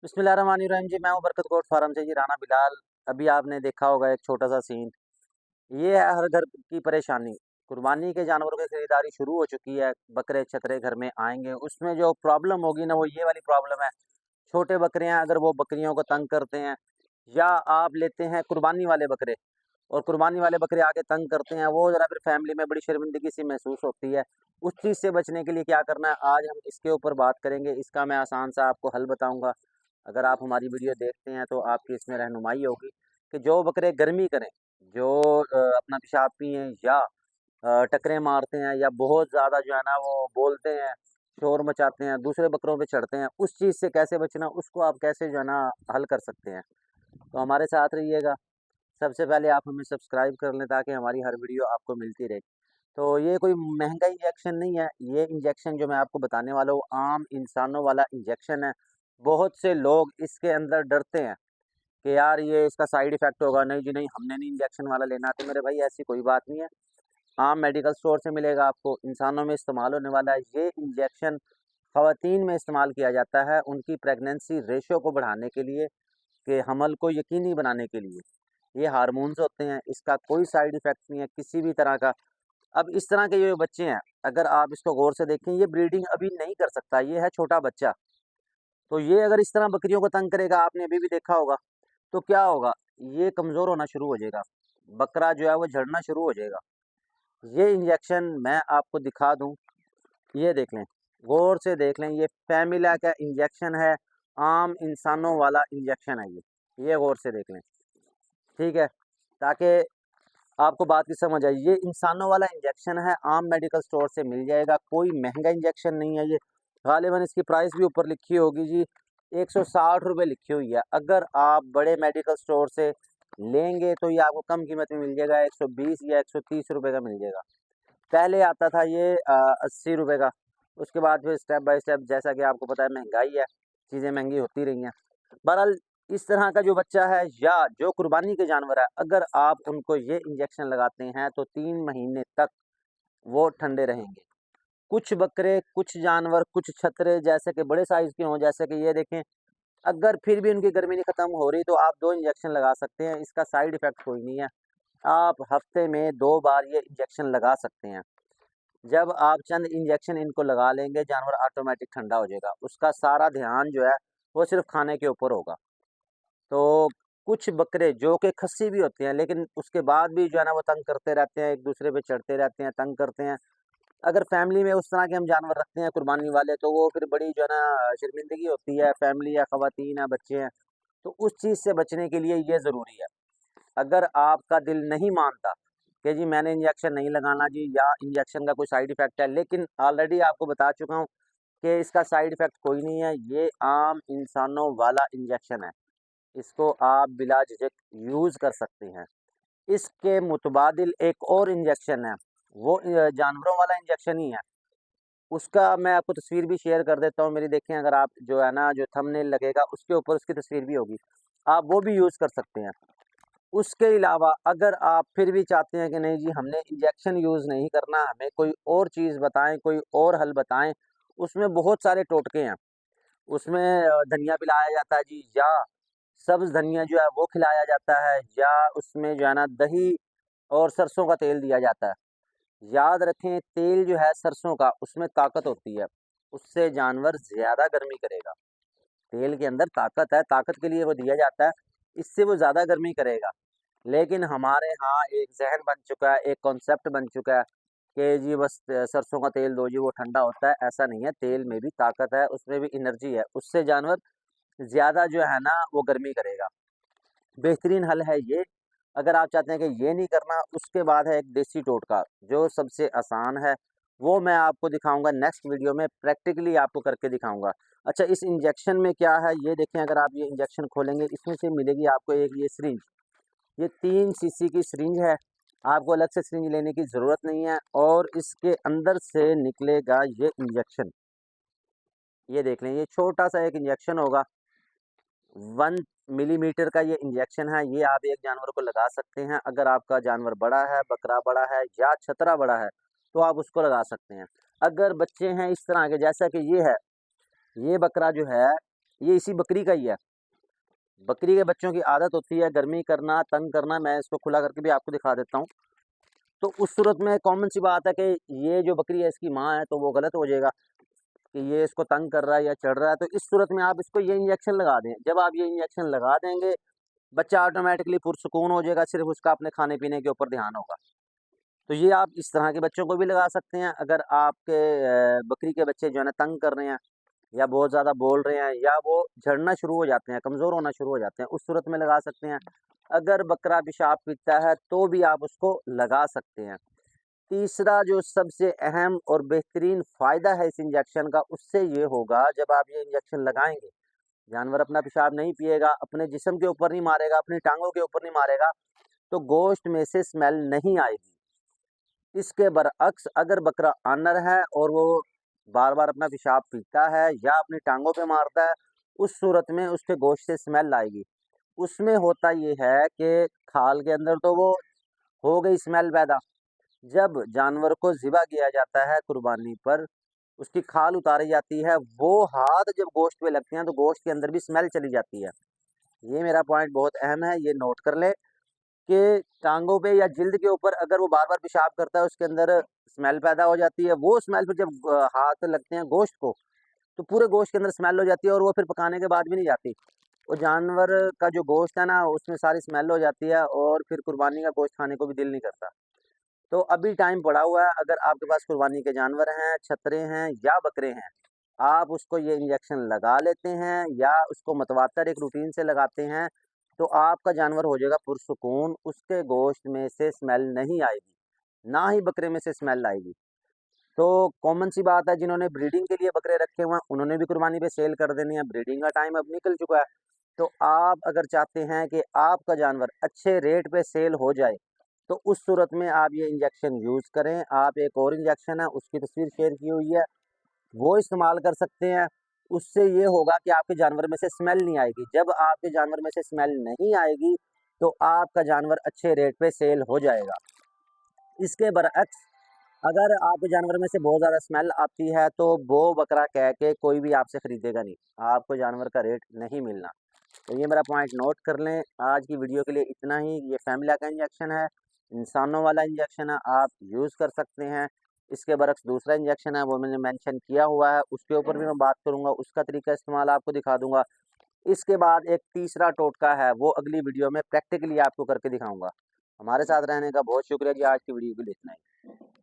बिस्मिल्लाहिर्रहमानिर्रहीम जी। मैं हूँ बरकत कोट फार्म से जी, राना बिलाल। अभी आपने देखा होगा एक छोटा सा सीन। ये है हर घर की परेशानी। कुर्बानी के जानवरों की खरीदारी शुरू हो चुकी है। बकरे छकरे घर में आएंगे, उसमें जो प्रॉब्लम होगी ना, वो ये वाली प्रॉब्लम है। छोटे बकरे हैं, अगर वो बकरियों को तंग करते हैं, या आप लेते हैं कुर्बानी वाले बकरे और कुर्बानी वाले बकरे आके तंग करते हैं, वो ज़रा फिर फैमिली में बड़ी शर्मिंदगी सी महसूस होती है। उस चीज़ से बचने के लिए क्या करना है, आज हम इसके ऊपर बात करेंगे। इसका मैं आसान सा आपको हल बताऊंगा। अगर आप हमारी वीडियो देखते हैं तो आपकी इसमें रहनुमाई होगी कि जो बकरे गर्मी करें, जो अपना पेशाब पिएँ, या टकरे मारते हैं, या बहुत ज़्यादा जो है ना वो बोलते हैं, शोर मचाते हैं, दूसरे बकरों पे चढ़ते हैं, उस चीज़ से कैसे बचना, उसको आप कैसे जो है ना हल कर सकते हैं। तो हमारे साथ रहिएगा। सबसे पहले आप हमें सब्सक्राइब कर लें ताकि हमारी हर वीडियो आपको मिलती रहे। तो ये कोई महँगा इंजेक्शन नहीं है। ये इंजेक्शन जो मैं आपको बताने वाला हूँ, आम इंसानों वाला इंजेक्शन है। बहुत से लोग इसके अंदर डरते हैं कि यार ये इसका साइड इफ़ेक्ट होगा। नहीं जी नहीं, हमने नहीं इंजेक्शन वाला लेना। तो मेरे भाई, ऐसी कोई बात नहीं है। आम मेडिकल स्टोर से मिलेगा आपको। इंसानों में इस्तेमाल होने वाला है ये इंजेक्शन। ख़वातीन में इस्तेमाल किया जाता है उनकी प्रेगनेंसी रेशो को बढ़ाने के लिए, कि हमल को यकीनी बनाने के लिए। ये हार्मोन्स होते हैं, इसका कोई साइड इफ़ेक्ट नहीं है किसी भी तरह का। अब इस तरह के ये जो बच्चे हैं, अगर आप इसको गौर से देखें, ये ब्रीडिंग अभी नहीं कर सकता, ये है छोटा बच्चा। तो ये अगर इस तरह बकरियों को तंग करेगा, आपने अभी भी देखा होगा, तो क्या होगा, ये कमज़ोर होना शुरू हो जाएगा। बकरा जो है वो झड़ना शुरू हो जाएगा। ये इंजेक्शन मैं आपको दिखा दूँ, ये देख लें, गौर से देख लें, ये फ़ैमिला का इंजेक्शन है, आम इंसानों वाला इंजेक्शन है ये गौर से देख लें, ठीक है? ताकि आपको बात की समझ आई। ये इंसानों वाला इंजेक्शन है, आम मेडिकल स्टोर से मिल जाएगा, कोई महँगा इंजेक्शन नहीं है ये। गालिबन इसकी प्राइस भी ऊपर लिखी होगी जी, ₹160 लिखी हुई है। अगर आप बड़े मेडिकल स्टोर से लेंगे तो ये आपको कम कीमत में मिल जाएगा, 120 या ₹130 का मिल जाएगा। पहले आता था ये ₹80 का। उसके बाद फिर स्टेप बाय स्टेप, जैसा कि आपको पता है महँगाई है, चीज़ें महँगी होती रही हैं। बहरहाल, इस तरह का जो बच्चा है या जो कुर्बानी के जानवर है, अगर आप उनको ये इंजेक्शन लगाते हैं तो 3 महीने तक वो ठंडे रहेंगे। कुछ बकरे, कुछ जानवर, कुछ छतरे जैसे कि बड़े साइज़ के हों, जैसे कि ये देखें, अगर फिर भी उनकी गर्मी नहीं खत्म हो रही तो आप 2 इंजेक्शन लगा सकते हैं, इसका साइड इफ़ेक्ट कोई नहीं है। आप हफ्ते में 2 बार ये इंजेक्शन लगा सकते हैं। जब आप चंद इंजेक्शन इनको लगा लेंगे, जानवर ऑटोमेटिक ठंडा हो जाएगा। उसका सारा ध्यान जो है वो सिर्फ़ खाने के ऊपर होगा। तो कुछ बकरे जो कि खस्सी भी होते हैं, लेकिन उसके बाद भी जो है ना वो तंग करते रहते हैं, एक-दूसरे पे चढ़ते रहते हैं, तंग करते हैं। अगर फैमिली में उस तरह के हम जानवर रखते हैं कुर्बानी वाले, तो वो फिर बड़ी जो है ना शर्मिंदगी होती है, फैमिली या ख़वातीन या बच्चे हैं। तो उस चीज़ से बचने के लिए ये ज़रूरी है। अगर आपका दिल नहीं मानता कि जी मैंने इंजेक्शन नहीं लगाना जी, या इंजेक्शन का कोई साइड इफ़ेक्ट है, लेकिन ऑलरेडी आपको बता चुका हूँ कि इसका साइड इफ़ेक्ट कोई नहीं है, ये आम इंसानों वाला इंजेक्शन है। इसको आप बिला झिझक यूज़ कर सकते हैं। इसके मुतबादिल एक और इंजेक्शन है, वो जानवरों वाला इंजेक्शन ही है। उसका मैं आपको तस्वीर भी शेयर कर देता हूँ मेरी, देखें अगर आप, जो है ना जो थंबनेल लगेगा उसके ऊपर उसकी तस्वीर भी होगी, आप वो भी यूज़ कर सकते हैं। उसके अलावा अगर आप फिर भी चाहते हैं कि नहीं जी हमने इंजेक्शन यूज़ नहीं करना, हमें कोई और चीज़ बताएँ, कोई और हल बताएँ, उसमें बहुत सारे टोटके हैं। उसमें धनिया पिलाया जाता है जी, या सब्ज़ धनिया जो है वो खिलाया जाता है, या उसमें जो है ना दही और सरसों का तेल दिया जाता है। याद रखें, तेल जो है सरसों का, उसमें ताकत होती है, उससे जानवर ज़्यादा गर्मी करेगा। तेल के अंदर ताकत है, ताकत के लिए वो दिया जाता है, इससे वो ज़्यादा गर्मी करेगा। लेकिन हमारे यहाँ एक ज़हन बन चुका है, एक कॉन्सेप्ट बन चुका है कि जी बस सरसों का तेल दो जी वो ठंडा होता है, ऐसा नहीं है। तेल में भी ताकत है, उसमें भी एनर्जी है, उससे जानवर ज़्यादा जो है ना वो गर्मी करेगा। बेहतरीन हल है ये। अगर आप चाहते हैं कि ये नहीं करना, उसके बाद है एक देसी टोटका, जो सबसे आसान है, वो मैं आपको दिखाऊँगा नेक्स्ट वीडियो में, प्रैक्टिकली आपको करके दिखाऊँगा। अच्छा, इस इंजेक्शन में क्या है, ये देखें, अगर आप ये इंजेक्शन खोलेंगे, इसमें से मिलेगी आपको एक ये सिरिंज। ये 3 सीसी की सिरिंज है, आपको अलग से सिरिंज लेने की ज़रूरत नहीं है, और इसके अंदर से निकलेगा ये इंजेक्शन। ये देख लें, ये छोटा-सा एक इंजेक्शन होगा, 1 मिलीमीटर का ये इंजेक्शन है, ये आप एक जानवर को लगा सकते हैं। अगर आपका जानवर बड़ा है, बकरा बड़ा है या छतरा बड़ा है, तो आप उसको लगा सकते हैं। अगर बच्चे हैं इस तरह के, जैसा कि ये है, ये बकरा जो है, ये इसी बकरी का ही है। बकरी के बच्चों की आदत होती है गर्मी करना, तंग करना। मैं इसको खुला करके भी आपको दिखा देता हूँ। तो उस सूरत में कॉमन सी बात है कि ये जो बकरी है इसकी माँ है, तो वो गलत हो जाएगा कि ये इसको तंग कर रहा है या चढ़ रहा है। तो इस सूरत में आप इसको ये इंजेक्शन लगा दें। जब आप ये इंजेक्शन लगा देंगे, बच्चा ऑटोमेटिकली पुरसुकून हो जाएगा, सिर्फ उसका अपने खाने पीने के ऊपर ध्यान होगा। तो ये आप इस तरह के बच्चों को भी लगा सकते हैं। अगर आपके बकरी के बच्चे जो है ना तंग कर रहे हैं, या बहुत ज़्यादा बोल रहे हैं, या वो झड़ना शुरू हो जाते हैं, कमज़ोर होना शुरू हो जाते हैं, उस सूरत में लगा सकते हैं। अगर बकरा पेशाब पीता है तो भी आप उसको लगा सकते हैं। तीसरा जो सबसे अहम और बेहतरीन फ़ायदा है इस इंजेक्शन का, उससे ये होगा, जब आप ये इंजेक्शन लगाएँगे, जानवर अपना पेशाब नहीं पिएगा, अपने जिस्म के ऊपर नहीं मारेगा, अपनी टाँगों के ऊपर नहीं मारेगा, तो गोश्त में से स्मेल नहीं आएगी। इसके बरअक्स अगर बकरा आनर है और वो बार-बार अपना पेशाब पीता है या अपनी टाँगों पे मारता है, उस सूरत में उसके गोश्त से स्मेल आएगी। उसमें होता ये है कि खाल के अंदर तो वो हो गई स्मेल पैदा। जब जानवर को ज़िबा किया जाता है कुर्बानी पर, उसकी खाल उतारी जाती है, वो हाथ जब गोश्त पे लगते हैं तो गोश्त के अंदर भी स्मेल चली जाती है। ये मेरा पॉइंट बहुत अहम है, ये नोट कर लें कि टाँगों पे या जिल्द के ऊपर अगर वो बार-बार पेशाब करता है, उसके अंदर स्मेल पैदा हो जाती है। वो स्मेल फिर जब हाथ लगते हैं गोश्त को, तो पूरे गोश्त के अंदर स्मेल हो जाती है और वो फिर पकाने के बाद भी नहीं जाती। वो जानवर का जो गोश्त है ना, उसमें सारी स्मेल हो जाती है और फिर कुर्बानी का गोश्त खाने को भी दिल नहीं करता। तो अभी टाइम पड़ा हुआ है, अगर आपके पास कुर्बानी के जानवर हैं, छतरे हैं या बकरे हैं, आप उसको ये इंजेक्शन लगा लेते हैं या उसको मतवातर एक रूटीन से लगाते हैं, तो आपका जानवर हो जाएगा पुरसुकून, उसके गोश्त में से स्मेल नहीं आएगी, ना ही बकरे में से स्मेल आएगी। तो कॉमन सी बात है, जिन्होंने ब्रीडिंग के लिए बकरे रखे हुए हैं, उन्होंने भी कुर्बानी पे सेल कर देनी है, ब्रीडिंग का टाइम अब निकल चुका है। तो आप अगर चाहते हैं कि आपका जानवर अच्छे रेट पे सेल हो जाए, तो उस सूरत में आप ये इंजेक्शन यूज़ करें। आप एक और इंजेक्शन है, उसकी तस्वीर शेयर की हुई है, वो इस्तेमाल कर सकते हैं। उससे ये होगा कि आपके जानवर में से स्मेल नहीं आएगी। जब आपके जानवर में से स्मेल नहीं आएगी, तो आपका जानवर अच्छे रेट पे सेल हो जाएगा। इसके बरअक्स अगर आपके जानवर में से बहुत ज़्यादा स्मेल आती है, तो वो बकरा कह के कोई भी आपसे खरीदेगा नहीं, आपको जानवर का रेट नहीं मिलना। तो ये मेरा पॉइंट नोट कर लें। आज की वीडियो के लिए इतना ही। ये फ़ैमिला का इंजेक्शन है, इंसानों वाला इंजेक्शन है, आप यूज़ कर सकते हैं। इसके बरक्स दूसरा इंजेक्शन है, वो मैंने मेंशन किया हुआ है, उसके ऊपर भी मैं बात करूँगा, उसका तरीका इस्तेमाल आपको दिखा दूँगा। इसके बाद एक तीसरा टोटका है, वो अगली वीडियो में प्रैक्टिकली आपको करके दिखाऊँगा। हमारे साथ रहने का बहुत शुक्रिया जी, आज की वीडियो के लिए इतना ही।